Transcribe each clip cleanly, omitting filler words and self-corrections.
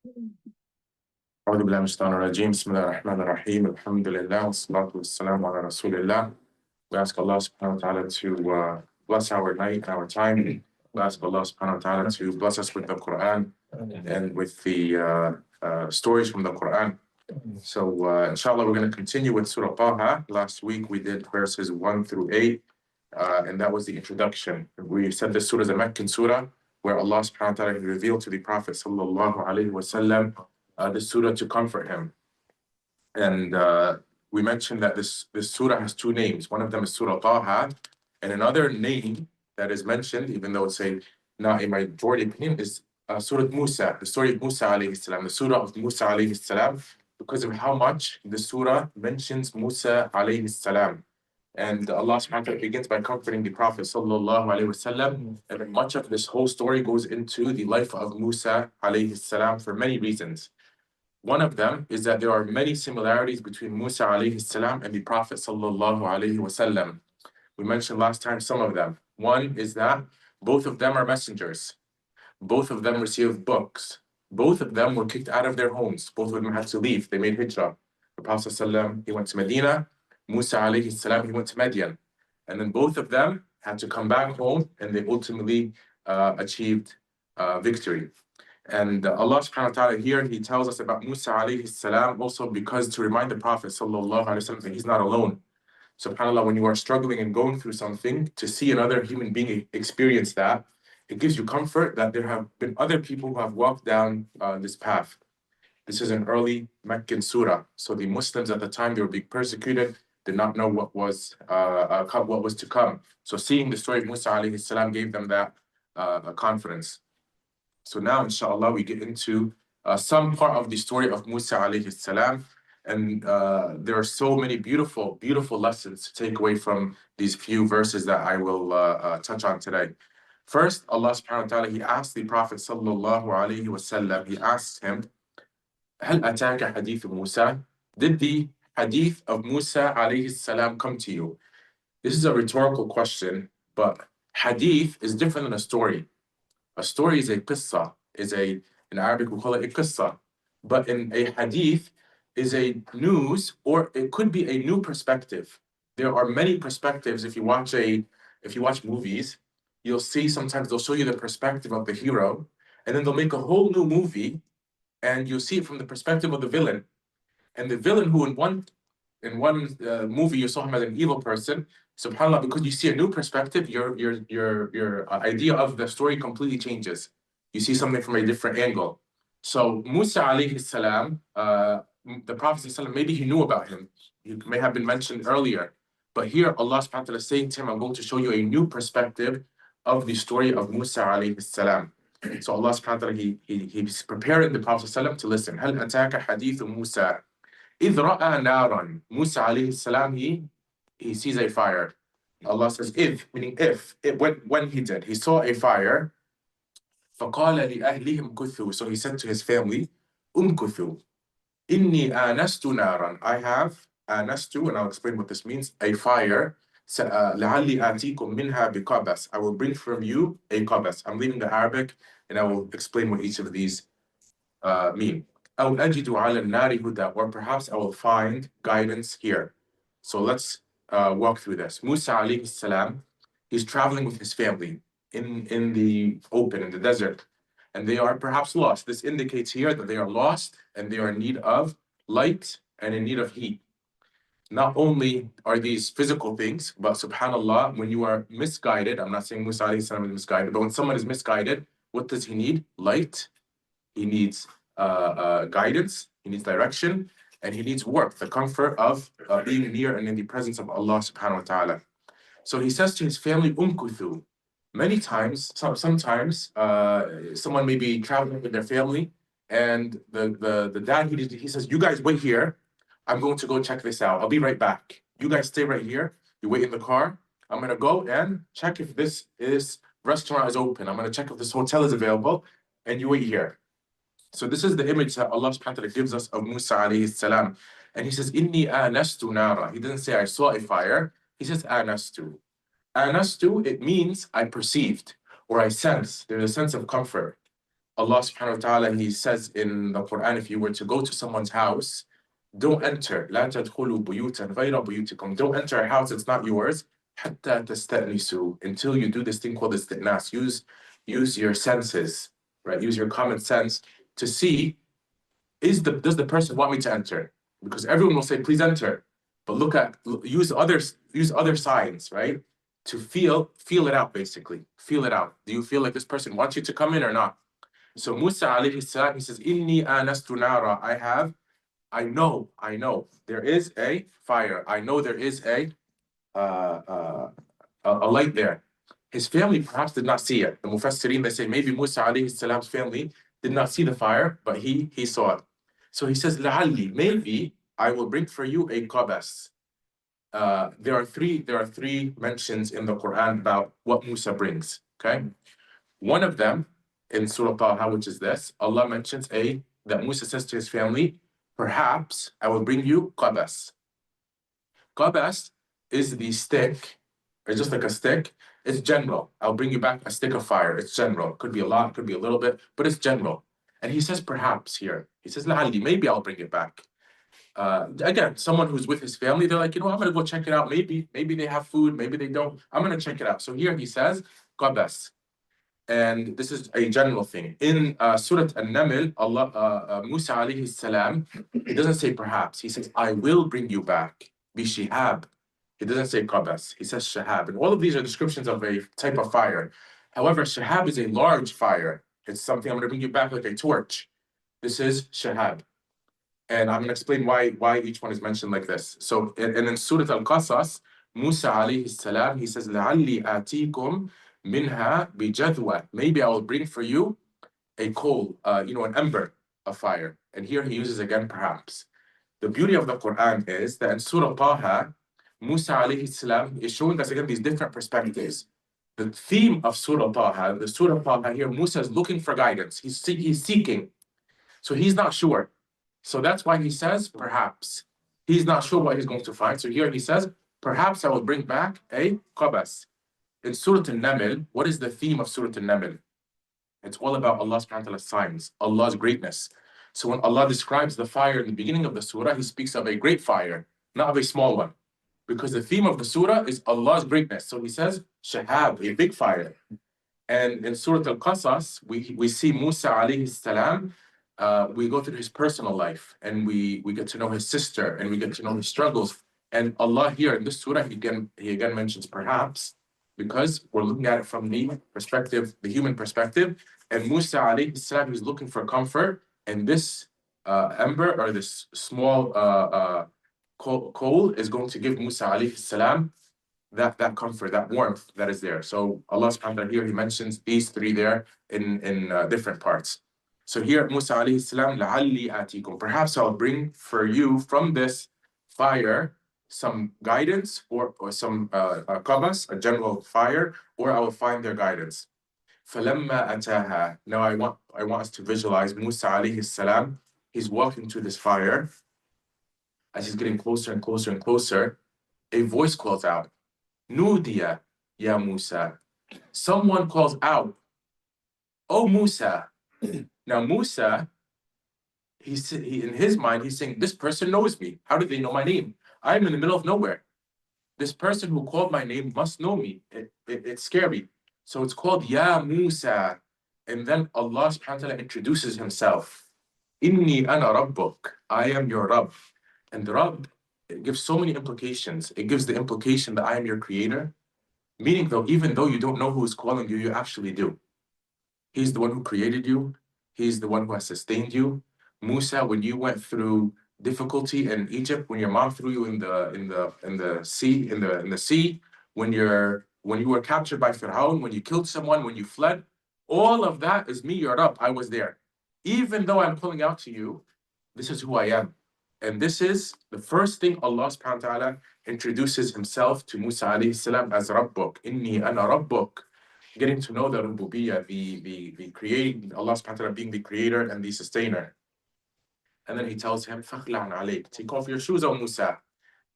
أعوذ بالله من الشيطان الرجيم. بسم الله الرحمن الرحيم. الحمد لله والصلاة والسلام على رسول الله. We ask Allah subhanahu wa ta'ala to bless our night and our time. We ask Allah subhanahu wa ta'ala to bless us with the Quran and with the stories from the Quran. So inshallah, we're going to continue with Surah Taha. Last week we did verses 1 through 8, and that was the introduction. We said this surah is a Meccan surah where Allah subhanahu wa ta'ala revealed to the Prophet sallallahu alayhi wa sallam this surah to comfort him. And we mentioned that this surah has two names. One of them is Surah Taha, and another name that is mentioned, even though it's not a majority opinion, is Surah Musa, the story of Musa alayhi salam, the surah of Musa alayhi salam, because of how much the surah mentions Musa alayhi salam. And Allah subhanahu wa ta'ala begins by comforting the Prophet sallallahu alayhi wasallam, and much of this whole story goes into the life of Musa alayhi salam for many reasons. One of them is that there are many similarities between Musa alayhi salam and the Prophet sallallahu alayhi wasallam. We mentioned last time some of them. One is that both of them are messengers. Both of them received books. Both of them were kicked out of their homes. Both of them had to leave. They made hijrah. The Prophet sallam, he went to Medina. Musa alayhi salam, he went to Madian. And then both of them had to come back home, and they ultimately achieved victory. And Allah subhanahu wa ta'ala here, he tells us about Musa alayhi salam also because to remind the Prophet sallallahu alayhi wa sallam that he's not alone. SubhanAllah, when you are struggling and going through something, to see another human being experience that, it gives you comfort that there have been other people who have walked down this path. This is an early Meccan surah. So the Muslims at the time, they were being persecuted, did not know what was to come. So seeing the story of Musa alayhi salam gave them that confidence. So now, inshallah, we get into some part of the story of Musa alayhi salam. And there are so many beautiful, beautiful lessons to take away from these few verses that I will touch on today. First, Allah subhanahu wa ta'ala, he asked the Prophet sallallahu alayhi wa sallam, he asked him, هل أتاك حديث موسى? Did the hadith of Musa alayhi salam come to you? This is a rhetorical question, but hadith is different than a story. A story is a qissa, in Arabic we call it a qissa. But in a hadith is a news, or it could be a new perspective. There are many perspectives. If you watch movies, you'll see sometimes they'll show you the perspective of the hero, and then they'll make a whole new movie, and you'll see it from the perspective of the villain. And the villain who in one movie you saw him as an evil person, subhanAllah, because you see a new perspective, your idea of the story completely changes. You see something from a different angle. So Musa alayhi salam, the Prophet ﷺ, maybe he knew about him. He may have been mentioned earlier. But here Allah subhanahu wa ta'ala is saying to him, I'm going to show you a new perspective of the story of Musa alayhi salam. So Allah subhanahu wa ta'ala, he's preparing the Prophet ﷺ to listen. هل أتاك حديث موسى إذ رأى نارا. Musa alayhi salam, he sees a fire. Allah says, if, meaning when he did, he saw a fire. فقال لأهلهم كثوا. So he said to his family, كثوا. إني آنست نارا. I have آنست, and I'll explain what this means, a fire. لعلي آتيكم منها بقبس. I will bring from you a qabas. I'm leaving the Arabic, and I will explain what each of these mean. أو أجد على النار هدى, or perhaps I will find guidance here. So let's walk through this. Musa alayhi salam, he's traveling with his family in the open, in the desert, and they are perhaps lost. This indicates here that they are lost and they are in need of light and in need of heat. Not only are these physical things, but subhanAllah, when you are misguided, I'm not saying Musa alayhi salam is misguided, but when someone is misguided, what does he need? Light. He needs guidance, he needs direction, and he needs warmth, the comfort of being near and in the presence of Allah subhanahu wa ta'ala. So he says to his family, umkuthu. Many times, sometimes someone may be traveling with their family, and the dad, he says, you guys wait here, I'm going to go check this out, I'll be right back. You guys stay right here, you wait in the car, I'm gonna go and check if this restaurant is open, I'm gonna check if this hotel is available, and you wait here. So this is the image that Allah subhanahu wa ta'ala gives us of Musa alayhi salam. And he says, Inni anastu nara. He doesn't say I saw a fire. He says anastu. Anastu, it means I perceived or I sense. There's a sense of comfort. Allah subhanahu wa ta'ala, He says in the Quran, if you were to go to someone's house, don't enter. لا تدخلوا بيوتا غير بيوتكم. Don't enter a house that's not yours. حتى تستأنسوا. Until you do this thing called isti'nas. Use your senses, right? Use your common sense to see, does the person want me to enter? Because everyone will say, please enter. But use other signs, right? To feel it out, basically. Feel it out. Do you feel like this person wants you to come in or not? So Musa alayhi salam, he says, Inni anastu nara. I know, there is a fire. I know there is a light there. His family perhaps did not see it. The Mufassirin, they say maybe Musa alayhi salam's family did not see the fire, but he saw it. So he says, لَعَلِّي, maybe I will bring for you a qabas. There are three mentions in the Quran about what Musa brings. Okay, one of them in Surah Taha, which is this, Allah mentions that Musa says to his family, perhaps I will bring you qabas. Qabas is the stick. It's just like a stick. It's general. I'll bring you back a stick of fire. It's general. It could be a lot, could be a little bit, but it's general. And he says perhaps here. He says, لَعَلِّي, maybe I'll bring it back. Again, someone who's with his family, they're like, I'm going to go check it out. Maybe they have food. Maybe they don't. I'm going to check it out. So here he says, qabas. And this is a general thing. In Surah An-Naml, Musa alayhi salam, he doesn't say perhaps. He says, I will bring you back. Bishihab. He doesn't say qabas. He says shahab. And all of these are descriptions of a type of fire. However, shahab is a large fire. It's something I'm going to bring you back like a torch. This is shahab. And I'm going to explain why each one is mentioned like this. So, and in Surah Al-Qasas, Musa alayhi salam, he says, لَعَلِّي آتِيكُمْ minha bijadwa. Maybe I will bring for you a coal, an ember of fire. And here he uses again perhaps. The beauty of the Quran is that in Surah Taha, Musa alayhi salam is showing us again these different perspectives. The theme of Surah Taha, the Surah Taha here, Musa is looking for guidance. He's seeking. So he's not sure. So that's why he says perhaps. He's not sure what he's going to find. So here he says, perhaps I will bring back a qabas. In Surah An-Naml, what is the theme of Surah An-Naml? It's all about Allah subhanahu wa ta'ala's signs, Allah's greatness. So when Allah describes the fire in the beginning of the surah, He speaks of a great fire, not of a small one. Because the theme of the surah is Allah's greatness. So He says, Shahab, a big fire. And in Surah Al-Qasas, we see Musa alayhi salam, we go through his personal life, and we get to know his sister, and we get to know his struggles. And Allah here in this surah, He again mentions perhaps, because we're looking at it from the human perspective. And Musa alayhi salam is looking for comfort, and this ember or this small coal is going to give Musa alayhi salam that comfort, that warmth that is there. So Allah subhanahu wa ta'ala here, He mentions these three there in different parts. So here Musa alayhi salam, لَعَلِّي آتِيكُمْ, perhaps I'll bring for you from this fire some guidance or some qabas, a general fire, or I will find their guidance. فَلَمَّا أَتَاهَا. Now I want us to visualize Musa alayhi salam. He's walking to this fire. As he's getting closer and closer and closer, a voice calls out, Nudiya ya Musa. Someone calls out, Oh Musa. Now Musa, he in his mind, he's saying, this person knows me. How do they know my name? I'm in the middle of nowhere. This person who called my name must know me. It's scary. So it's called Ya Musa. And then Allah subhanahu wa ta'ala introduces Himself. Inni ana rabbuk. I am your Rabb. And the Rabb, it gives so many implications. It gives the implication that I am your creator. Meaning though, even though you don't know who is calling you, you actually do. He's the one who created you. He's the one who has sustained you. Musa, when you went through difficulty in Egypt, when your mom threw you in the sea, when you were captured by Fir'aun, when you killed someone, when you fled, all of that is me, your Rabb. I was there. Even though I'm calling out to you, this is who I am. And this is the first thing Allah subhanahu wa ta'ala introduces Himself to Musa alayhi salam as Rabbuk. Inni ana Rabbuk. Getting to know the Rububiyyah, the creating, Allah subhanahu wa ta'ala being the creator and the sustainer. And then He tells him, فَخْلَعْنَ عَلَيْكَ. Take off your shoes, O Musa.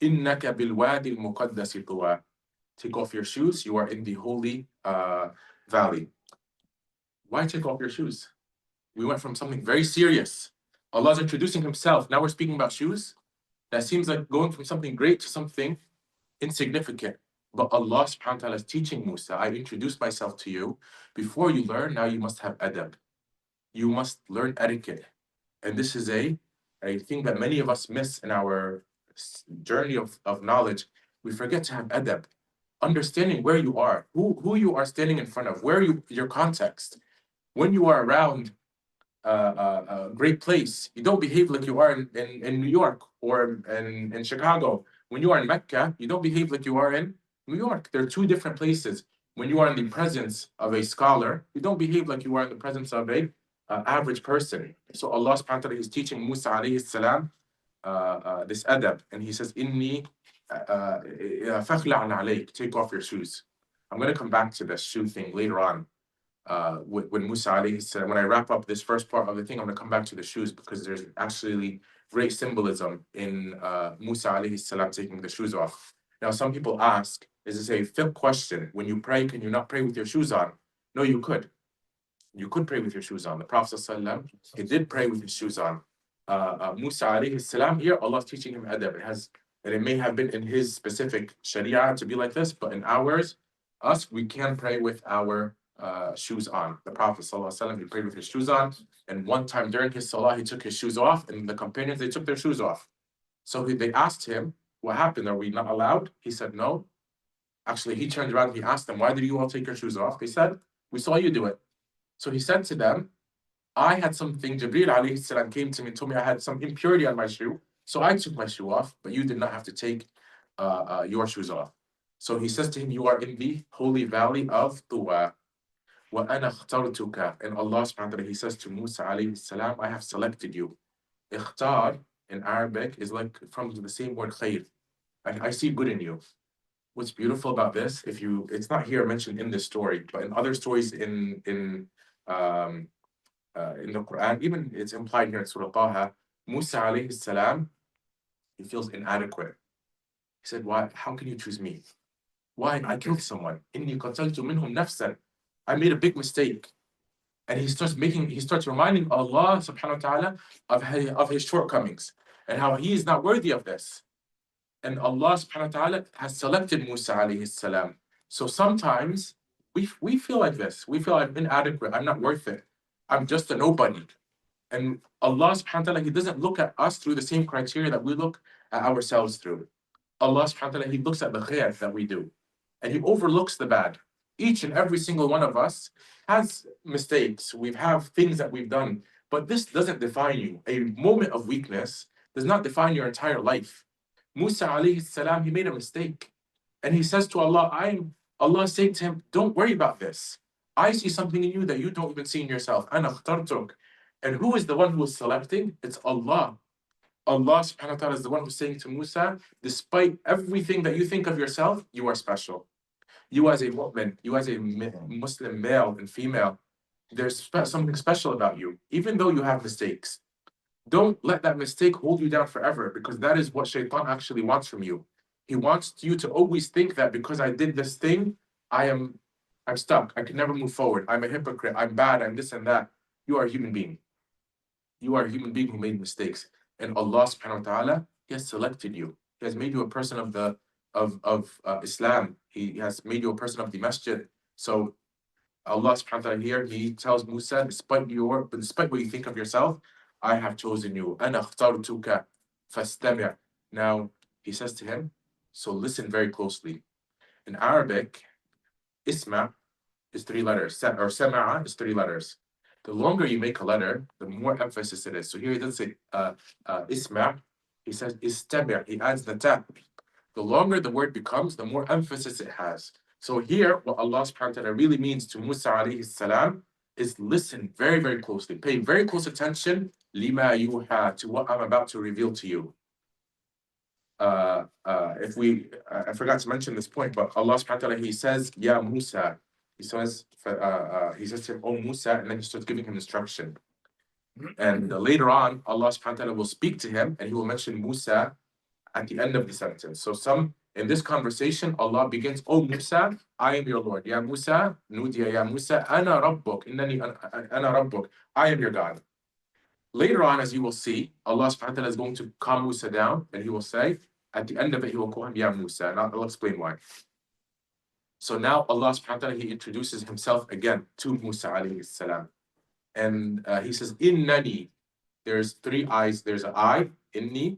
إِنَّكَ بِالْوَادِ الْمُقَدَّسِ طُوَى. Take off your shoes, you are in the holy valley. Why take off your shoes? We went from something very serious. Allah's introducing himself. Now we're speaking about shoes. That seems like going from something great to something insignificant. But Allah subhanahu wa ta'ala is teaching Musa, I introduced myself to you. Before you learn, now you must have adab. You must learn etiquette. And this is a thing that many of us miss in our journey of knowledge. We forget to have adab. Understanding where you are, who you are standing in front of, where your context. When you are around a great place, you don't behave like you are in New York or in Chicago. When you are in Mecca, you don't behave like you are in New York. They're two different places. When you are in the presence of a scholar, you don't behave like you are in the presence of a average person. So Allah subhanahu wa ta'ala is teaching Musa alayhi salam this adab, and he says, Inni fakhla alayk, take off your shoes. I'm going to come back to the shoe thing later on. When Musa alayhi salam, when I wrap up this first part of the thing, I'm going to come back to the shoes because there's actually great symbolism in Musa alayhi salam taking the shoes off. Now, some people ask, is this a fiqh question? When you pray, can you not pray with your shoes on? No, you could. You could pray with your shoes on. The Prophet ﷺ, he did pray with his shoes on. Musa alayhi salam, here Allah's teaching him adab. And it may have been in his specific sharia to be like this, but in ours, we can pray with our shoes on. The Prophet ﷺ, he prayed with his shoes on, and one time during his salah, he took his shoes off, and the companions, they took their shoes off. So they asked him, what happened? Are we not allowed? He said, no. Actually, he turned around and he asked them, why did you all take your shoes off? They said, we saw you do it. So he said to them, I had something, Jibreel alayhi salam came to me and told me I had some impurity on my shoe. So I took my shoe off, but you did not have to take your shoes off. So he says to him, you are in the holy valley of Tuwa. وَأَنَا اخْتَرْتُكَ. And Allah subhanahu wa ta'ala, he says to Musa alayhi salam, I have selected you. Ikhtar in Arabic is like from the same word khayr. I see good in you. What's beautiful about this, it's not here mentioned in this story, but in other stories in the Quran, even it's implied here in Surah Taha, Musa alayhi salam, he feels inadequate. He said, why? How can you choose me? Why? I killed someone. إِنِّي قَتَلْتُ مِنْهُمْ نَفْسًا. I made a big mistake. And he starts reminding Allah subhanahu wa ta'ala of his shortcomings and how he is not worthy of this. And Allah subhanahu wa ta'ala has selected Musa alayhi salam. So sometimes we feel like this. We feel I'm inadequate. I'm not worth it. I'm just a nobody. And Allah subhanahu wa ta'ala, he doesn't look at us through the same criteria that we look at ourselves through. Allah subhanahu wa ta'ala, he looks at the khair that we do. And he overlooks the bad. Each and every single one of us has mistakes. We have things that we've done. But this doesn't define you. A moment of weakness does not define your entire life. Musa alayhi salam, he made a mistake. And he says to Allah, Allah is saying to him, don't worry about this. I see something in you that you don't even see in yourself. أَنَا اخْتَرْتُكَ. And who is the one who is selecting? It's Allah. Allah subhanahu wa ta'ala is the one who's saying to Musa, despite everything that you think of yourself, you are special. You as a woman, you as a Muslim male and female, there's something special about you, even though you have mistakes. Don't let that mistake hold you down forever, because that is what shaitan actually wants from you. He wants you to always think that because I did this thing, I'm stuck. I can never move forward. I'm a hypocrite. I'm bad. I'm this and that. You are a human being. You are a human being who made mistakes. And Allah subhanahu wa ta'ala, he has selected you. He has made you a person of Islam. He has made you a person of the masjid. So Allah subhanahu wa ta'ala here, he tells Musa, despite what you think of yourself, I have chosen you. أَنَا اخْتَرْتُكَ فَاسْتَمِعْ. Now, he says to him, so listen very closely. In Arabic, isma is 3 letters, or sama'a is 3 letters. The longer you make a letter, the more emphasis it is. So here he doesn't say isma, he says istami', he adds the ta. The longer the word becomes, the more emphasis it has. So here, what Allah subhanahu wa ta'ala really means to Musa alayhi salam is listen very, very closely. Pay very close attention, lima yuha, to what I'm about to reveal to you. I forgot to mention this point, but Allah subhanahu wa ta'ala, he says, Ya Musa, he says to him, oh Musa, and then he starts giving him instruction. And later on, Allah subhanahu wa ta'ala will speak to him, and he will mention Musa at the end of the sentence. So some In this conversation, Allah begins, "Oh Musa, I am your Lord. Ya Musa, nudiya ya Musa, ana rabbuk, innani ana rabbuk. I am your God." Later on, as you will see, Allah subhanahu wa ta'ala is going to calm Musa down, and he will say, at the end of it, he will call him Ya Musa, and I'll explain why. So now Allah subhanahu wa ta'ala, he introduces himself again to Musa alayhi salam. And he says, Innani. There's three eyes. There's an I, inni,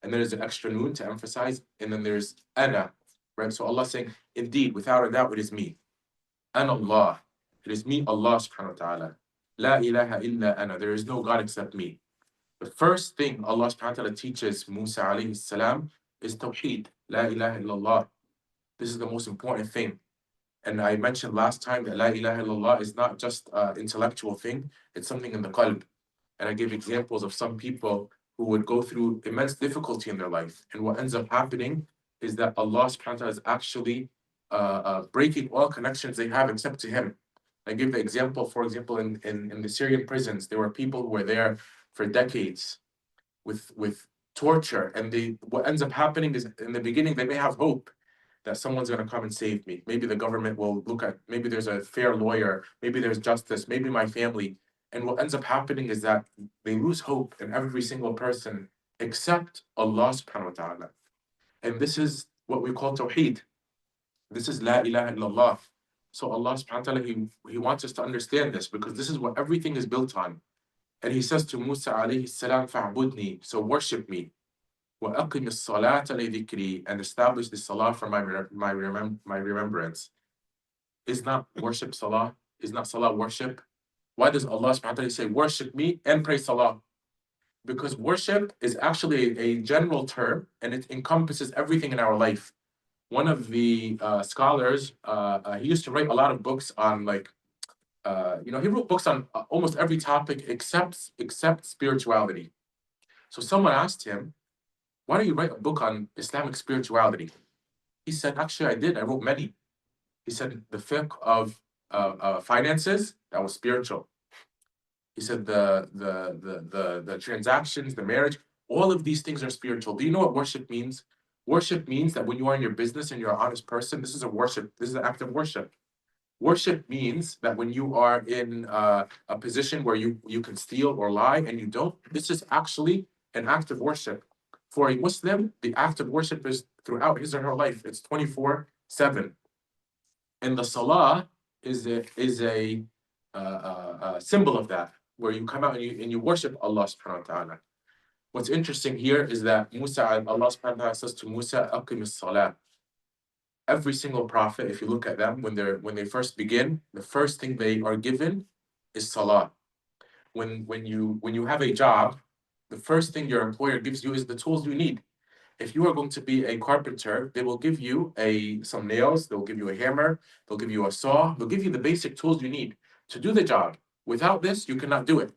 and there's an extra noon to emphasize, and then there's ana, right? So Allah saying, indeed, without a doubt, it is me. Ana Allah. It is me, Allah subhanahu wa ta'ala. La ilaha illa ana. There is no God except me. The first thing Allah subhanahu wa ta'ala teaches Musa alayhi salam is tawheed. La ilaha illallah. This is the most important thing. And I mentioned last time that La ilaha illallah is not just an intellectual thing, it's something in the qalb. And I gave examples of some people who would go through immense difficulty in their life. And what ends up happening is that Allah subhanahu wa ta'ala is actually breaking all connections they have except to Him. I give the example, for example, in the Syrian prisons, there were people who were there for decades with torture. And what ends up happening is in the beginning, they may have hope that someone's going to come and save me. Maybe the government will look at, maybe there's a fair lawyer, maybe there's justice, maybe my family. And what ends up happening is that they lose hope in every single person except Allah subhanahu wa ta'ala. And this is what we call tawheed. This is la ilaha illallah. So Allah subhanahu wa ta'ala, he wants us to understand this because this is what everything is built on. And he says to Musa alayhi salam, fa'budni, so worship me. وَأَقِمِ الصَّلَاةَ لِذِكْرِي, and establish the salah for my remembrance. Is not worship salah? Is not salah worship? Why does Allah subhanahu wa ta'ala say worship me and pray salah? Because worship is actually a general term and it encompasses everything in our life. One of the scholars, he used to write a lot of books on he wrote books on almost every topic except spirituality. So someone asked him, why don't you write a book on Islamic spirituality? He said, actually, I did. I wrote many. He said, the fiqh of finances, that was spiritual. He said, the transactions, the marriage, all of these things are spiritual. Do you know what worship means? Worship means that when you are in your business and you're an honest person, this is a worship. This is an act of worship. Worship means that when you are in a position where you can steal or lie and you don't, this is actually an act of worship. For a Muslim, the act of worship is throughout his or her life. It's 24/7. And the salah is a symbol of that, where you come out and you worship Allah subhanahu wa ta'ala. What's interesting here is that Allah subhanahu wa ta'ala says to Musa, Aqim as-salah. Every single prophet, if you look at them, when they first begin, the first thing they are given is salah. When you have a job, the first thing your employer gives you is the tools you need. If you are going to be a carpenter, they will give you some nails, they'll give you a hammer, they'll give you a saw, they'll give you the basic tools you need to do the job. Without this, you cannot do it.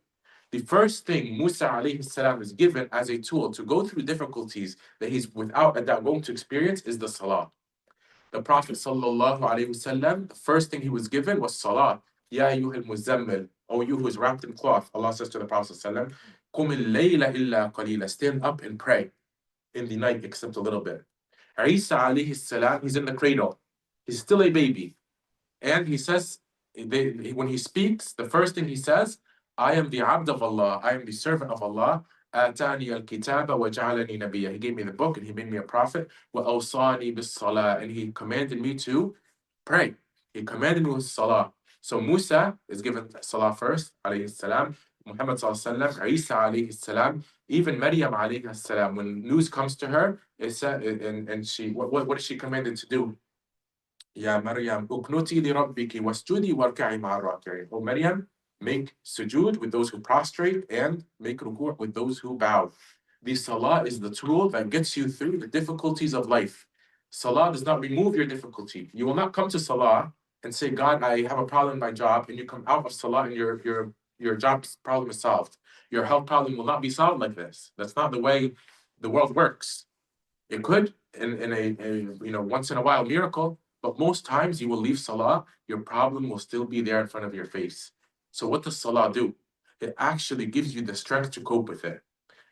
The first thing Musa alayhi salam is given as a tool to go through difficulties that he's without a doubt going to experience is the salah. The Prophet sallallahu alayhi wasallam, the first thing he was given was salah. Ya ayyuhal muzammil, O you who is wrapped in cloth. Allah says to the Prophet sallallahu alayhi wasallam, Qum al-layla illa qalila, stand up and pray in the night except a little bit. Isa alayhi salam, he's in the cradle. He's still a baby. And he says, when he speaks, the first thing he says, I am the abd of Allah, I am the servant of Allah. آتاني الكتاب وجعلني نبيا. He gave me the book and he made me a prophet. وأوصاني بالصلاة, and he commanded me to pray. He commanded me with salah. So Musa is given salah first, alayhi salam. Muhammad sallallahu alaihi wasallam, Isa alayhi salam, even Maryam alayhi salam. When news comes to her, it said, and she, what is she commanded to do? Ya Maryam, uknuti li rabbiki wasjudi warka'i ma'a raki'in. O Maryam, make sujood with those who prostrate and make ruku' with those who bow. The salah is the tool that gets you through the difficulties of life. Salah does not remove your difficulty. You will not come to salah and say, God, I have a problem in my job, and you come out of salah and your job problem is solved. Your health problem will not be solved like this. That's not the way the world works. It could in a once in a while miracle, but most times you will leave salah, your problem will still be there in front of your face. So what does salah do? It actually gives you the strength to cope with it.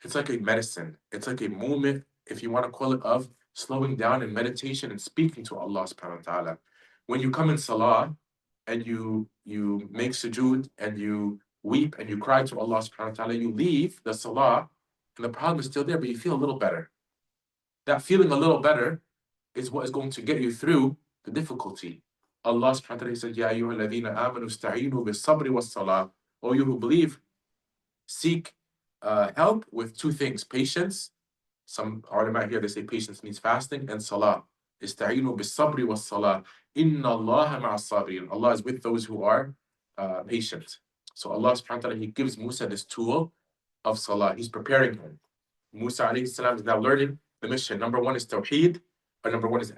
It's like a medicine. It's like a moment, if you want to call it, of slowing down in meditation and speaking to Allah subhanahu wa ta'ala. When you come in salah and you make sujood and you weep and you cry to Allah subhanahu wa ta'ala, you leave the salah and the problem is still there, but you feel a little better. That feeling a little better is what is going to get you through the difficulty. Allah subhanahu wa ta'ala said, Ya ayyuha alladhina amanu ista'inu bis-sabri was-salah. O you who believe, seek help with two things: patience. Some ulama here, they say patience means fasting, and salah. Ista'inu bis-sabri was-salah. Inna Allaha ma'as-sabirin. Allah is with those who are patient. So Allah subhanahu wa ta'ala, He gives Musa this tool of salah. He's preparing him. Musa alayhi salam is now learning the mission. Number one is Tawheed. Number one is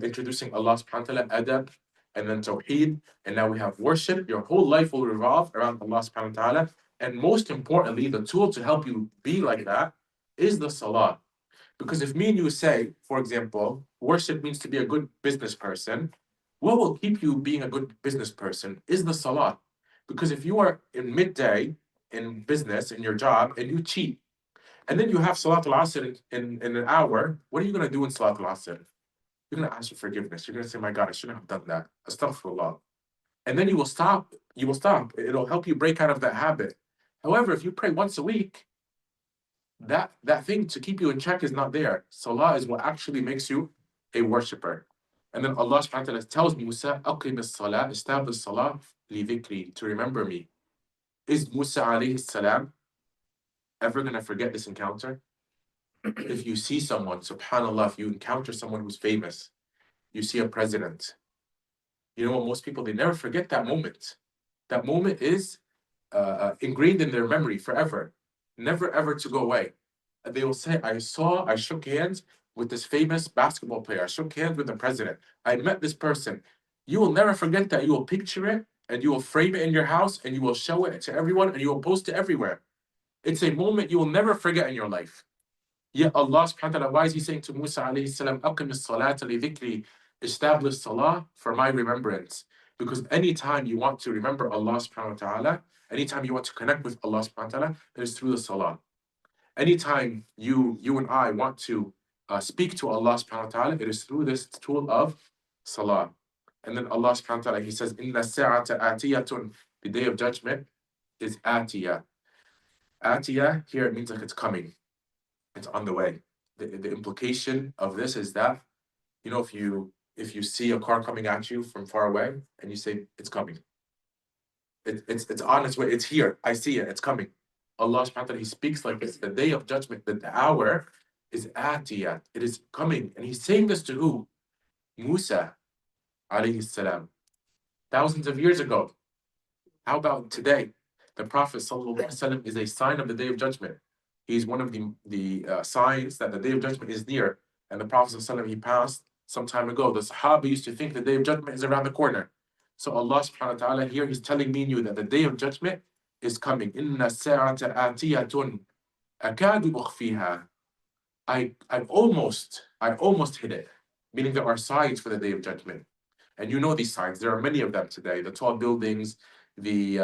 introducing Allah subhanahu wa ta'ala, adab, and then Tawheed. And now we have worship. Your whole life will revolve around Allah subhanahu wa ta'ala. And most importantly, the tool to help you be like that is the salah. Because if me and you say, for example, worship means to be a good business person, what will keep you being a good business person is the salah. Because if you are in midday in business, in your job, and you cheat, and then you have Salat al-Asr in an hour, what are you going to do in Salat al-Asr? You're going to ask for forgiveness. You're going to say, my God, I shouldn't have done that. Astaghfirullah. And then you will stop. You will stop. It'll help you break out of that habit. However, if you pray once a week, that thing to keep you in check is not there. Salah is what actually makes you a worshipper. And then Allah subhanahu wa ta'ala tells Musa, Aqim as-salah, establish salah, li dhikri, to remember me. Is Musa alayhi salam ever going to forget this encounter? If you see someone, subhanAllah, if you encounter someone who's famous, you see a president, you know what, most people, they never forget that moment. That moment is ingrained in their memory forever, never ever to go away. And they will say, I shook hands with this famous basketball player. I shook hands with the president. I met this person. You will never forget that. You will picture it and you will frame it in your house and you will show it to everyone and you will post it everywhere. It's a moment you will never forget in your life. Yet Allah subhanahu wa ta'ala, why is He saying to Musa alayhi salam, Aqim as-salata li dhikri, establish salah for my remembrance? Because anytime you want to remember Allah subhanahu wa ta'ala, anytime you want to connect with Allah subhanahu wa ta'ala, it is through the salah. Anytime you and I want to speak to Allah subhanahu wa ta'ala, it is through this tool of salah. And then Allah subhanahu wa ta'ala, He says, Inna sa'ata atiyatun, the day of judgment is atiyah. Atiyah, here it means like it's coming. It's on the way. The implication of this is that, you know, if you see a car coming at you from far away and you say, it's coming. It's on its way. It's here. I see it. It's coming. Allah subhanahu wa ta'ala, He speaks like this. The day of judgment, the hour is atiyat. It is coming. And He's saying this to who? Musa alayhi salam. Thousands of years ago. How about today? The Prophet sallallahu alaihi wasallam is a sign of the day of judgment. He's one of the signs that the day of judgment is near. And the Prophet sallallahu alaihi wasallam, he passed some time ago. The Sahaba used to think the day of judgment is around the corner. So Allah subhanahu wa ta'ala here, He's telling me and you that the day of judgment is coming. Inna sa'ata atiyatun akadu ukhfiha. I almost hit it. Meaning there are signs for the day of judgment. And you know these signs. There are many of them today. The tall buildings, the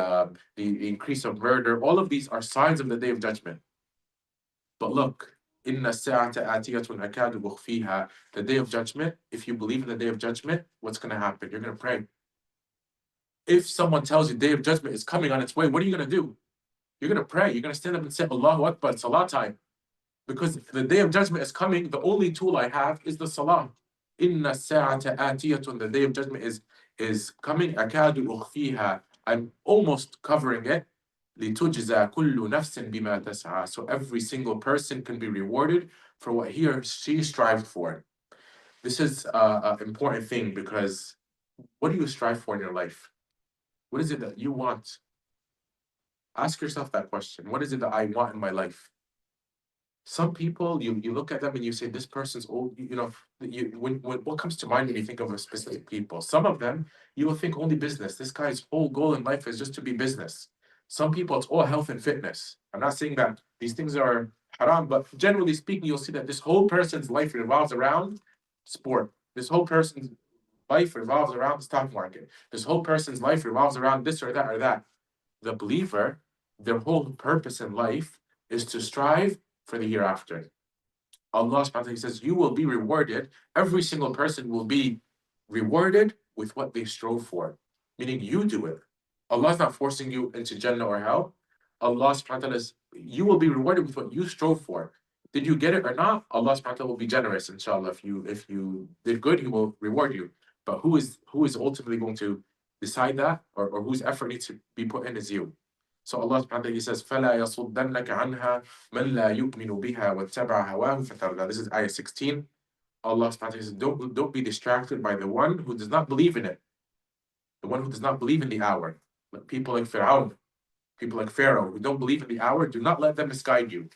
increase of murder, all of these are signs of the day of judgment. But look, inna sa'ata atiyatun akadu ukhfiha. The day of judgment, if you believe in the day of judgment, what's going to happen? You're going to pray. If someone tells you the day of judgment is coming on its way, what are you going to do? You're going to pray. You're going to stand up and say, Allahu Akbar, salah time. Because the day of judgment is coming, the only tool I have is the salah. Inna sa'ata atiyatun. The day of judgment is coming. Akadu ukhfiha. I'm almost covering it. لِتُجْزَى كُلُّ نَفْسٍ بِمَا تَسْعَى. So every single person can be rewarded for what he or she strived for. This is an important thing because what do you strive for in your life? What is it that you want? Ask yourself that question. What is it that I want in my life? Some people, you look at them and you say, this person's old, what comes to mind when you think of a specific people? Some of them, you will think only business. This guy's whole goal in life is just to be business. Some people, it's all health and fitness. I'm not saying that these things are haram, but generally speaking, you'll see that this whole person's life revolves around sport. This whole person's life revolves around the stock market. This whole person's life revolves around this or that or that. The believer, their whole purpose in life is to strive for the hereafter. Allah subhanahu wa ta'ala says, you will be rewarded. Every single person will be rewarded with what they strove for. Meaning you do it. Allah is not forcing you into Jannah or hell. Allah subhanahu wa ta'ala is, you will be rewarded with what you strove for. Did you get it or not? Allah subhanahu wa ta'ala will be generous, inshallah. If you did good, He will reward you. But who is ultimately going to decide that, or whose effort needs to be put in is you. So Allah subhanahu wa ta'ala, He says, فَلَا يَصُدَّنَّكَ عَنْهَا مَنْ لَا يُؤْمِنُ بِهَا وَاتَّبَعَ هَوَاهُ فَتَرْدَى. This is ayah 16. Allah subhanahu wa ta'ala says, don't be distracted by the one who does not believe in it. The one who does not believe in the hour. Like people like Fir'aun, people like Pharaoh, who don't believe in the hour, do not let them misguide you.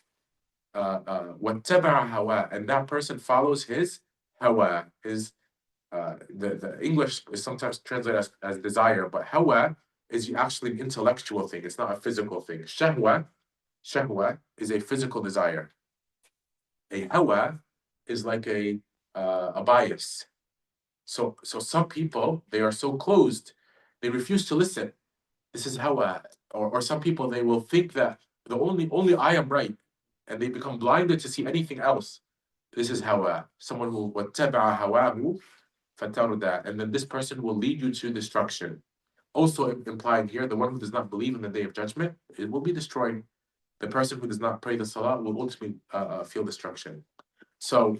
وَاتَّبَعَ هَوَاهُ. And that person follows his hawa, his the English is sometimes translated as desire, but hawa is actually an intellectual thing. It's not a physical thing. Shahwa is a physical desire. A hawa is like a bias. So some people, they are so closed, they refuse to listen. This is hawa. Or some people, they will think that the only I am right, and they become blinded to see anything else. This is hawa. Someone who وَاتَّبَعَ هَوَاهُ فَتَرْدَى. And then this person will lead you to destruction. Also implied here, the one who does not believe in the day of judgment, it will be destroyed. The person who does not pray the salah will ultimately feel destruction. So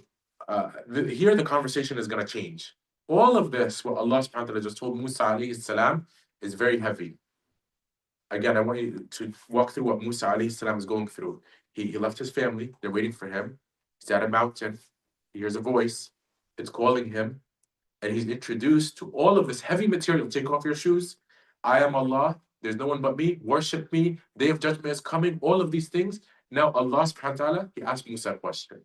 here the conversation is going to change. All of this, what Allah subhanahu wa ta'ala just told Musa alayhi salam, is very heavy. Again, I want you to walk through what Musa alayhi salam is going through. He left his family, they're waiting for him. He's at a mountain, he hears a voice, it's calling him, and he's introduced to all of this heavy material. Take off your shoes. I am Allah. There's no one but me. Worship me. Day of judgment is coming. All of these things. Now Allah subhanahu wa ta'ala, He asked Musa a question.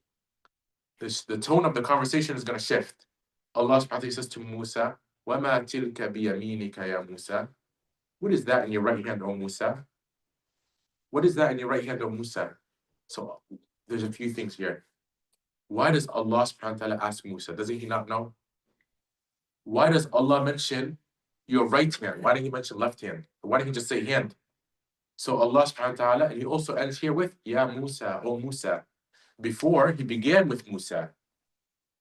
The tone of the conversation is going to shift. Allah subhanahu wa ta'ala says to Musa, وَمَا تِلْكَ بِيَمِينِكَ يَا Musa. What is that in your right hand, O Musa? What is that in your right hand, O Musa? So there's a few things here. Why does Allah subhanahu wa ta'ala ask Musa? Doesn't He not know? Why does Allah mention your right hand? Why didn't He mention left hand? Why didn't He just say hand? So Allah subhanahu wa ta'ala, and He also ends here with, Ya Musa, O Musa. Before, He began with Musa.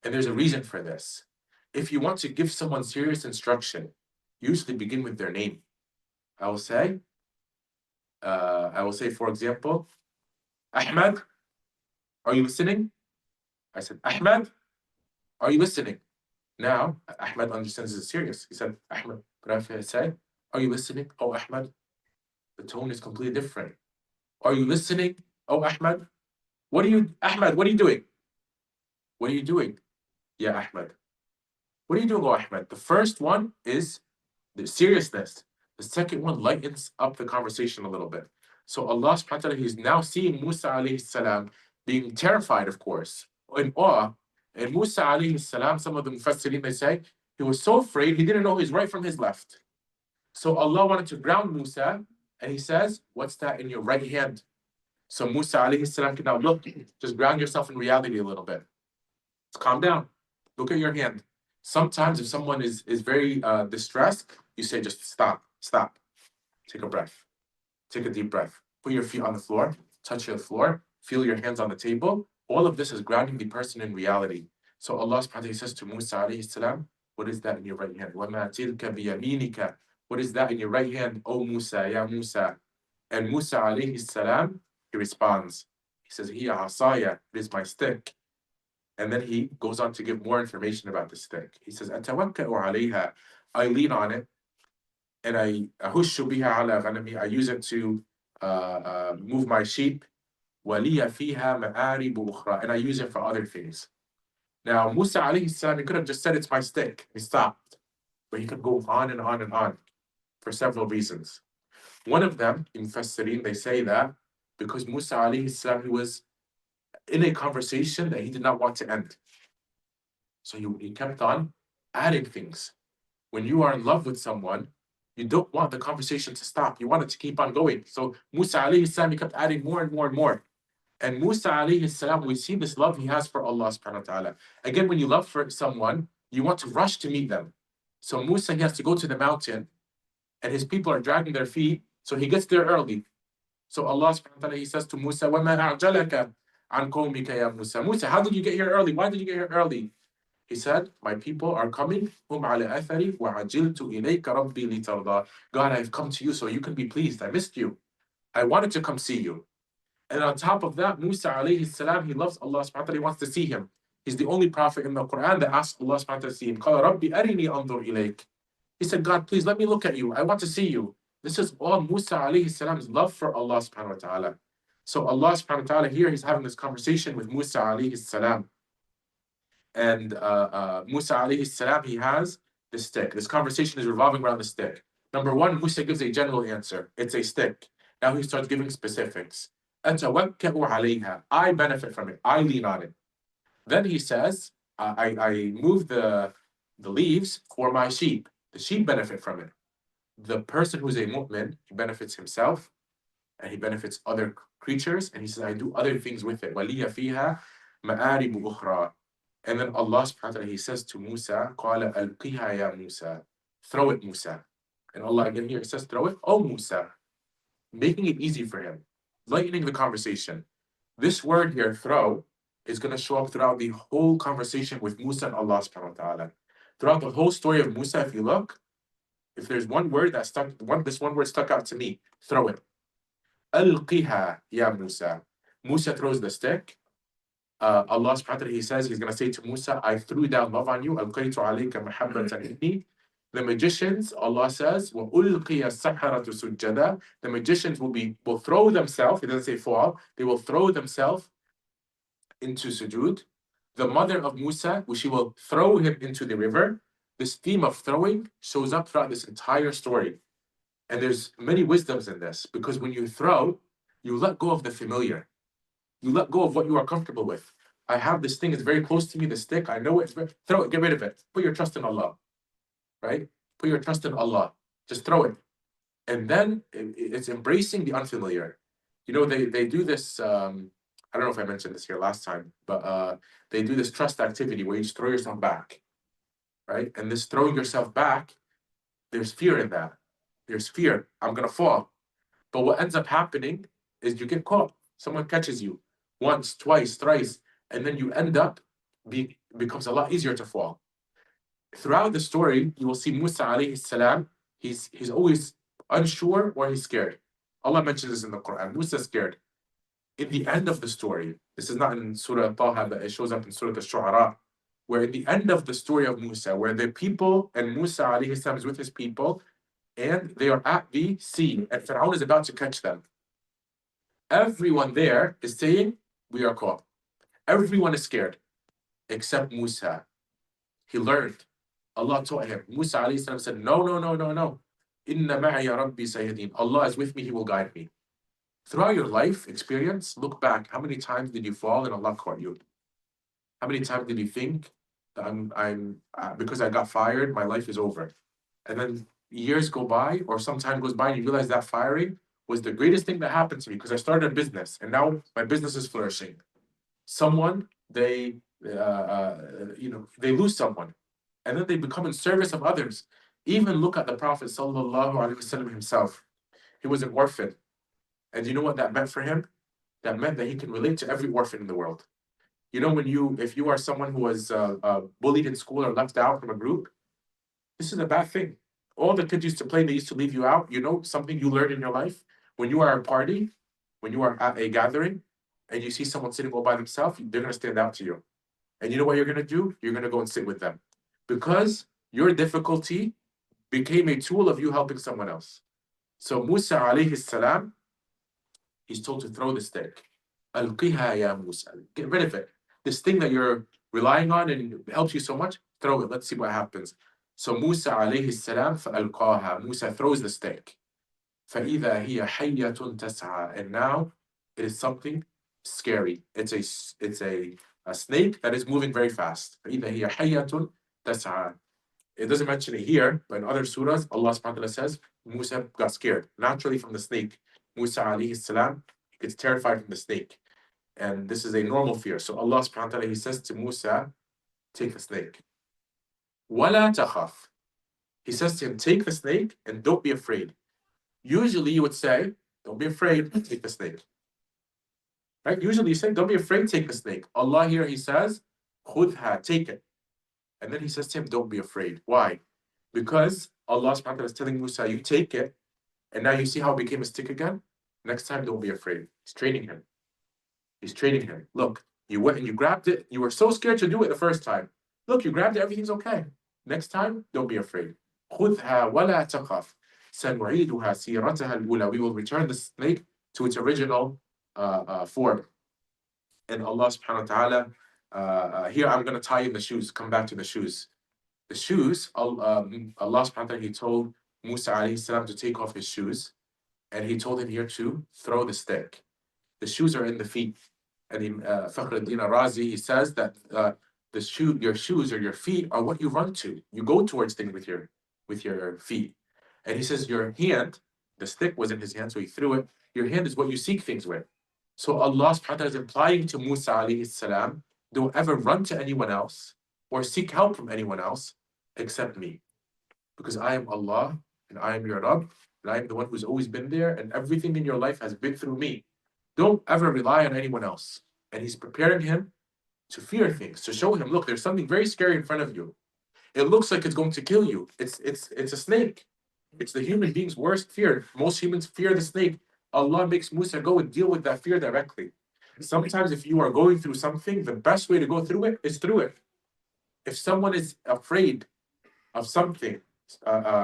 And there's a reason for this. If you want to give someone serious instruction, usually begin with their name. I will say, for example, Ahmad, are you listening? I said, Ahmad, are you listening? Now, Ahmad understands this is serious. He said, Ahmad, but if I say, are you listening? Oh, Ahmad, the tone is completely different. Are you listening? Oh, Ahmad, Ahmad, what are you doing? What are you doing? Yeah, Ahmad. What are you doing, oh, Ahmad? The first one is the seriousness. The second one lightens up the conversation a little bit. So Allah subhanahu wa ta'ala, He's now seeing Musa alayhi salam being terrified, of course, in awe. And Musa alayhi salam, some of the Mufassirin, they say, he was so afraid, he didn't know his right from his left. So Allah wanted to ground Musa, and He says, what's that in your right hand? So Musa alayhi salam can now look, just ground yourself in reality a little bit. Just calm down. Look at your hand. Sometimes if someone is very distressed, you say, just stop. Take a breath. Take a deep breath. Put your feet on the floor. Touch your floor. Feel your hands on the table. All of this is grounding the person in reality. So Allah subhanahu wa ta'ala says to Musa alayhi salam, what is that in your right hand? وَمَا تِلْكَ بِيَمِينِكَ. What is that in your right hand? O Musa, Ya Musa. And Musa alayhi salam, he responds. He says, Hiya asaya, it is my stick. And then he goes on to give more information about the stick. He says, أَتَوَكَّأُ عَلَيْهَا. I lean on it, and I أَهُشُّ بِهَا عَلَى غَنَمِي. I use it to move my sheep. وَلِيَ فِيهَا مَآرِبُ أُخْرَى. And I use it for other things. Now, Musa alayhi salam, he could have just said, it's my stick. He stopped. But he could go on and on and on for several reasons. One of them, in Mufassirin, they say that because Musa alayhi salam, he was in a conversation that he did not want to end. So he kept on adding things. When you are in love with someone, you don't want the conversation to stop. You want it to keep on going. So Musa alayhi salam, he kept adding more and more and more. And Musa alayhi salam, we see this love he has for Allah subhanahu wa ta'ala. Again, when you love for someone, you want to rush to meet them. So Musa, he has to go to the mountain, and his people are dragging their feet, so he gets there early. So Allah subhanahu wa ta'ala, He says to Musa, وَمَا أَعْجَلَكَ عن قومك يا موسى. Musa, how did you get here early? Why did you get here early? He said, my people are coming. هم على أثري وعجلت إليك ربي لترضى. God, I've come to you so you can be pleased. I missed you. I wanted to come see you. And on top of that, Musa alayhi salam, he loves Allah subhanahu wa ta'ala, he wants to see him. He's the only prophet in the Quran that asks Allah subhanahu wa ta'ala to see him. قال ربي أرني أنظر إليك. He said, God, please let me look at you. I want to see you. This is all Musa alayhi salam's love for Allah subhanahu wa ta'ala. So Allah subhanahu wa ta'ala here, he's having this conversation with Musa alayhi salam. And Musa alayhi salam, he has the stick. This conversation is revolving around the stick. Number one, Musa gives a general answer. It's a stick. Now he starts giving specifics. أَتَوَكَّأُ عَلَيْهَا. I benefit from it. I lean on it. Then he says, I move the leaves for my sheep. The sheep benefit from it. The person who's a mu'min, he benefits himself and he benefits other creatures. And he says, I do other things with it. وَلِيَ فِيهَا مَآرِبُ أُخْرَى. And then Allah subhanahu wa ta'ala, he says to Musa, قَالَ أَلْقِهَا يَا Musa. Throw it, Musa. And Allah again here, he says, throw it, oh Musa. Making it easy for him. Lightening the conversation. This word here, throw, is going to show up throughout the whole conversation with Musa and Allah subhanahu wa ta'ala. Throughout the whole story of Musa, if you look, if there's one word that this one word stuck out to me, throw it. Alqiha ya Musa. Musa throws the stick. Allah subhanahu wa ta'ala, he says, he's going to say to Musa, I threw down love on you. Alqaytu alayka mahabbatan inni. The magicians, Allah says, وَأُلْقِيَ السَّحَرَةُ سُجَّدًا. The magicians will throw themselves, it doesn't say fall, they will throw themselves into sujood. The mother of Musa, she will throw him into the river. This theme of throwing shows up throughout this entire story. And there's many wisdoms in this, because when you throw, you let go of the familiar. You let go of what you are comfortable with. I have this thing, it's very close to me, the stick, I know it, throw it, get rid of it. Put your trust in Allah. Right? Put your trust in Allah. Just throw it. And then it's embracing the unfamiliar. You know, they do this, I don't know if I mentioned this here last time, but they do this trust activity where you just throw yourself back, right? And this throwing yourself back, there's fear in that. There's fear. I'm going to fall. But what ends up happening is you get caught. Someone catches you once, twice, thrice, and then you end up, becomes a lot easier to fall. Throughout the story, you will see Musa alayhi salam, he's always unsure or he's scared. Allah mentions this in the Quran. Musa is scared. In the end of the story, this is not in Surah Taha, but it shows up in Surah Al-Shu'ara, where in the end of the story of Musa, where the people and Musa alayhi salam is with his people, and they are at the sea, and Fir'aun is about to catch them. Everyone there is saying, we are caught. Everyone is scared, except Musa. He learned. Allah taught him. Musa alayhi salam said, no. Inna ma'aya rabbi sayyidin. Allah is with me, He will guide me. Throughout your life experience, look back. How many times did you fall and Allah caught you? How many times did you think that because I got fired, my life is over? And then years go by, or some time goes by, and you realize that firing was the greatest thing that happened to me because I started a business and now my business is flourishing. Someone, they lose someone, and then they become in service of others. Even look at the Prophet sallallahu alaihi wasallam himself. He was an orphan. And you know what that meant for him? That meant that he can relate to every orphan in the world. You know, if you are someone who was bullied in school or left out from a group, this is a bad thing. All the kids used to play, they used to leave you out. You know, something you learned in your life, when you are at a party, when you are at a gathering, and you see someone sitting all by themselves, they're going to stand out to you. And you know what you're going to do? You're going to go and sit with them. Because your difficulty became a tool of you helping someone else. So Musa alayhi salam, he's told to throw the stick. Alqiha ya Musa. Get rid of it. This thing that you're relying on and it helps you so much, throw it. Let's see what happens. So Musa alayhi salam فَأَلْقَاهَا. Musa throws the stick. فَإِذَا هِيَ حَيَّةٌ تَسْعَى. And now it is something scary. It's a snake that is moving very fast. فَإِذَا هِيَ حَيَّةٌ تَسْعَى. It doesn't mention it here, but in other surahs, Allah subhanahu wa ta'ala says, Musa got scared, naturally from the snake. Musa alayhi salam, he gets terrified from the snake. And this is a normal fear. So Allah subhanahu wa ta'ala, He says to Musa, take the snake. وَلَا تَخَافْ. He says to him, take the snake and don't be afraid. Usually you would say, don't be afraid, take the snake. Right? Usually you say, don't be afraid, take the snake. Allah here, He says, khudha, take it. And then He says to him, don't be afraid. Why? Because Allah subhanahu wa ta'ala is telling Musa, you take it, and now you see how it became a stick again? Next time, don't be afraid. He's training him. He's training him. Look, you went and you grabbed it. You were so scared to do it the first time. Look, you grabbed it, everything's okay. Next time, don't be afraid. خُذْهَا وَلَا تَخَفْ سَنُعِيدُهَا سِيرَتَهَا الْأُولَى. We will return the snake to its original form. And Allah subhanahu wa ta'ala, here I'm going to tie in the shoes, come back to the shoes. The shoes, Allah subhanahu wa ta'ala, He told Musa alayhi salam to take off his shoes, and He told him here to throw the stick. The shoes are in the feet. And Fakhruddin Razi, he says that your shoes or your feet are what you run to. You go towards things with your feet. And he says your hand, the stick was in his hand, so he threw it. Your hand is what you seek things with. So Allah subhanahu wa ta'ala is implying to Musa alayhi salam, don't ever run to anyone else or seek help from anyone else except me. Because I am Allah and I am your Rabb, and I am the one who's always been there, and everything in your life has been through me. Don't ever rely on anyone else. And He's preparing him to fear things, to show him, look, there's something very scary in front of you. It looks like it's going to kill you. It's a snake. It's the human being's worst fear. Most humans fear the snake. Allah makes Musa go and deal with that fear directly. Sometimes if you are going through something, the best way to go through it is through it. If someone is afraid of something,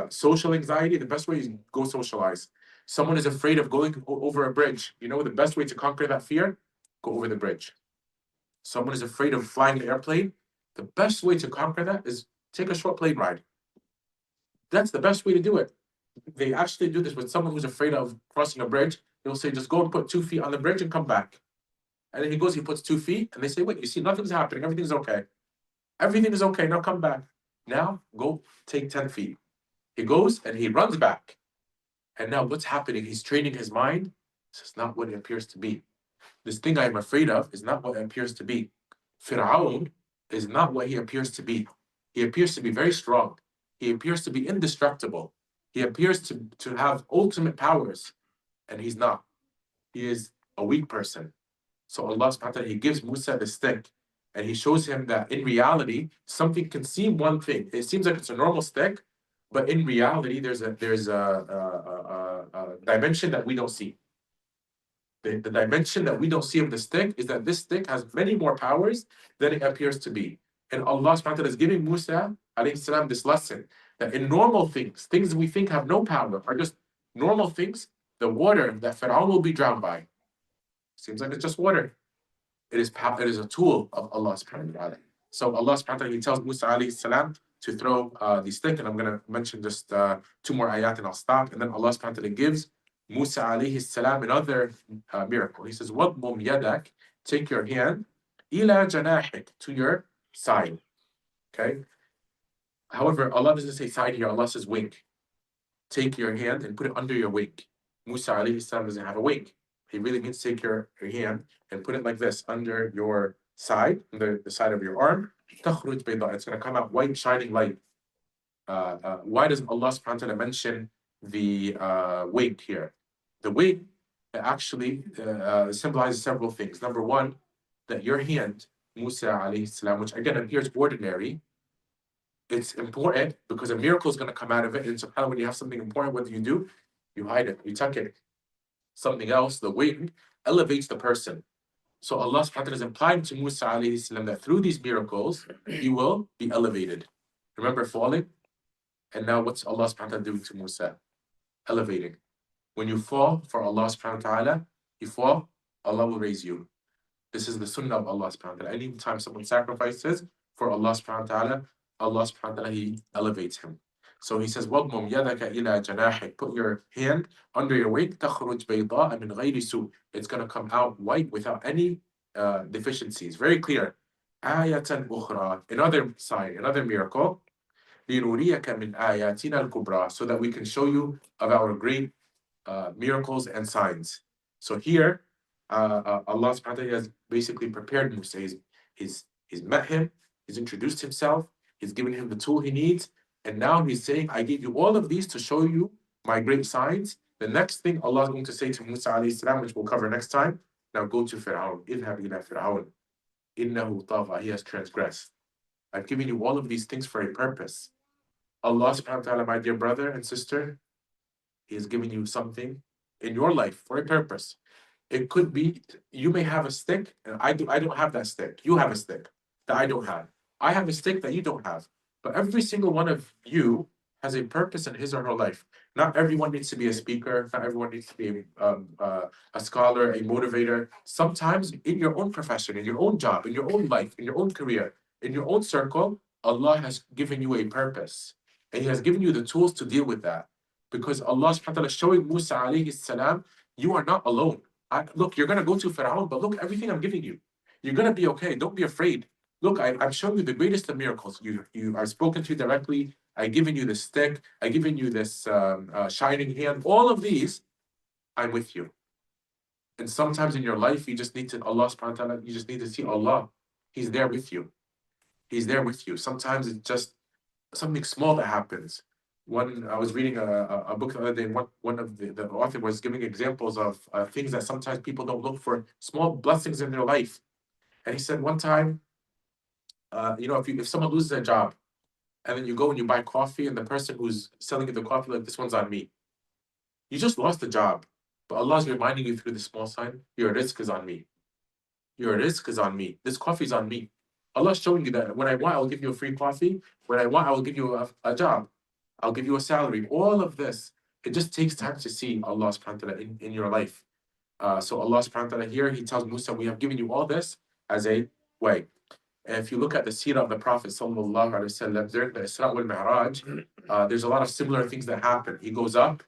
social anxiety, the best way is go socialize. Someone is afraid of going over a bridge. You know the best way to conquer that fear? Go over the bridge. Someone is afraid of flying an airplane. The best way to conquer that is take a short plane ride. That's the best way to do it. They actually do this with someone who's afraid of crossing a bridge. They'll say, just go and put 2 feet on the bridge and come back. And then he goes, he puts 2 feet, and they say, wait, you see, nothing's happening. Everything's okay. Everything is okay. Now come back. Now go take 10 feet. He goes and he runs back. And now what's happening? He's training his mind. This is not what it appears to be. This thing I am afraid of is not what it appears to be. Fir'aun is not what he appears to be. He appears to be very strong. He appears to be indestructible. He appears to have ultimate powers. And he's not. He is a weak person. So Allah subhanahu wa ta'ala, He gives Musa the stick. And He shows him that in reality, something can seem one thing. It seems like it's a normal stick, but in reality, there's a dimension that we don't see. The dimension that we don't see of the stick is that this stick has many more powers than it appears to be. And Allah subhanahu wa ta'ala is giving Musa alayhi salam this lesson that in normal things, things we think have no power are just normal things. The water that Fir'aun will be drowned by seems like it's just water. It is a tool of Allah subhanahu wa ta'ala. So Allah subhanahu wa ta'ala, He tells Musa alayhi salam to throw the stick, and I'm going to mention just 2 more ayat and I'll stop. And then Allah subhanahu wa ta'ala gives Musa alayhi salam another miracle. He says, وَضْمُمْ يَدَكْ, take your hand, إِلَى جَنَاحِكَ, to your side. Okay? However, Allah doesn't say side here, Allah says wing. Take your hand and put it under your wing. Musa alayhi salam doesn't have a wing. He really means take your hand and put it like this, under your side, under the side of your arm. تَخْرُجْ بَيْضَاء, it's going to come out white, shining light. Why doesn't Allah subhanahu wa ta'ala mention the wing here? The wing actually symbolizes several things. Number one, that your hand, Musa alayhi salam, which again appears ordinary, it's important because a miracle is going to come out of it. And subhanAllah, when you have something important, what do? You hide it, you tuck it. Something else, the wing, elevates the person. So Allah subhanahu wa ta'ala is implying to Musa alayhi salam that through these miracles, he will be elevated. Remember falling? And now what's Allah subhanahu wa ta'ala doing to Musa? Elevating. When you fall for Allah subhanahu wa ta'ala, you fall, Allah will raise you. This is the sunnah of Allah subhanahu wa ta'ala. Anytime someone sacrifices for Allah subhanahu wa ta'ala, Allah subhanahu wa ta'ala, He elevates him. So He says, وَضْمُمْ يَدَكَ إِلَى جَنَاحِكَ, put your hand under your wing, تَخْرُجْ بَيْضَاءَ مِنْ غَيْرِ سُوءٍ, it's going to come out white without any deficiencies. Very clear. آيَةً أُخْرَى, another sign, another miracle. لِنُرِيَكَ مِنْ آيَاتِنَا الْكُبْرَى, so that we can show you of our great miracles and signs. So here, Allah subhanahu wa ta'ala has basically prepared Musa. He's met him, He's introduced Himself, He's given him the tool he needs, and now He's saying, I gave you all of these to show you my great signs. The next thing Allah is going to say to Musa alayhi salam, which we'll cover next time, Now go to Fir'aun. اذهب إلى فرعون إنه طغى. He has transgressed. I've given you all of these things for a purpose. Allah subhanahu wa ta'ala, my dear brother and sister, He has given you something in your life for a purpose. It could be you may have a stick, and I don't have that stick. You have a stick that I don't have. I have a stick that you don't have. But every single one of you has a purpose in his or her life. Not everyone needs to be a speaker. Not everyone needs to be a scholar, a motivator. Sometimes in your own profession, in your own job, in your own life, in your own career, in your own circle, Allah has given you a purpose. And He has given you the tools to deal with that. Because Allah subhanahu wa ta'ala is showing Musa alayhi salam, you are not alone. Look, you're going to go to Fir'aun, but look, everything I'm giving you. You're going to be okay. Don't be afraid. Look, I'm showing you the greatest of miracles. I've spoken to you directly. I've given you this stick. I've given you this shining hand. All of these, I'm with you. And sometimes in your life, you just need to, Allah subhanahu wa ta'ala, you just need to see Allah. He's there with you. He's there with you. Sometimes it's just something small that happens. I was reading a book the other day, and one of the author was giving examples of things that sometimes people don't look for, small blessings in their life. And he said one time, if someone loses a job, and then you go and you buy coffee, and the person who's selling you the coffee, like, this one's on me. You just lost the job, but Allah's reminding you through the small sign, your risk is on me. Your risk is on me. This coffee is on me. Allah's showing you that when I want, I will give you a free coffee. When I want, I will give you a job. I'll give you a salary. All of this, it just takes time to see Allah subhanahu wa ta'ala in your life. So Allah subhanahu wa ta'ala here, He tells Musa, we have given you all this as a way. And if you look at the seerah of the Prophet sallallahu alaihi wasallam during the Isra wal Mi'raj, there's a lot of similar things that happen. He goes up,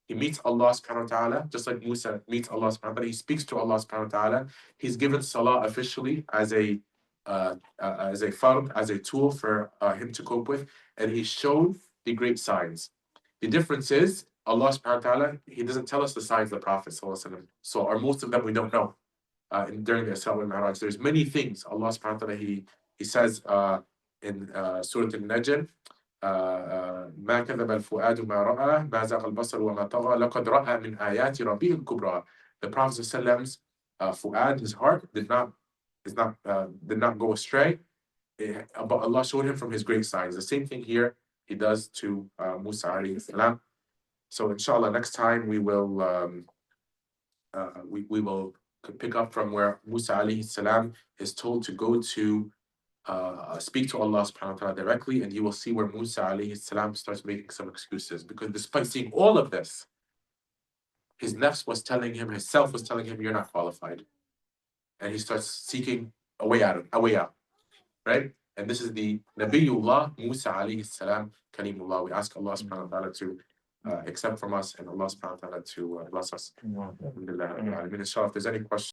he meets Allah subhanahu wa ta'ala, just like Musa meets Allah subhanahu wa ta'ala. He speaks to Allah subhanahu wa ta'ala. He's given salah officially as a fard, as a tool for him to cope with, and he's shown the great signs. The difference is Allah subhanahu wa ta'ala, He doesn't tell us the signs of the Prophet sallallahu alaihi wasallam. So, or most of them we don't know. During the Isra wal Mi'raj, there's many things Allah subhanahu wa ta'ala, He says in Surah Al-Najm, ما كذب الفؤاد ما رأى ما زاغ البصر وما طغى لقد رأى من آيات ربه الكبرى. The Prophet ﷺ's fu'ad, his heart, did not go astray, but Allah showed him from His great signs. The same thing here He does to Musa alayhi salam. So inshallah, next time we will pick up from where Musa alayhi salam is told to go to speak to Allah subhanahu wa ta'ala directly, and you will see where Musa alayhi salam starts making some excuses, because despite seeing all of this, his nafs was telling him, his self was telling him, you're not qualified. And he starts seeking a way out, right? And this is the Nabiullah Musa alayhi salam, Kalimullah. We ask Allah subhanahu wa ta'ala to accept from us, and Allah subhanahu wa ta'ala to bless us. Alhamdulillah. Inshallah, if there's any questions.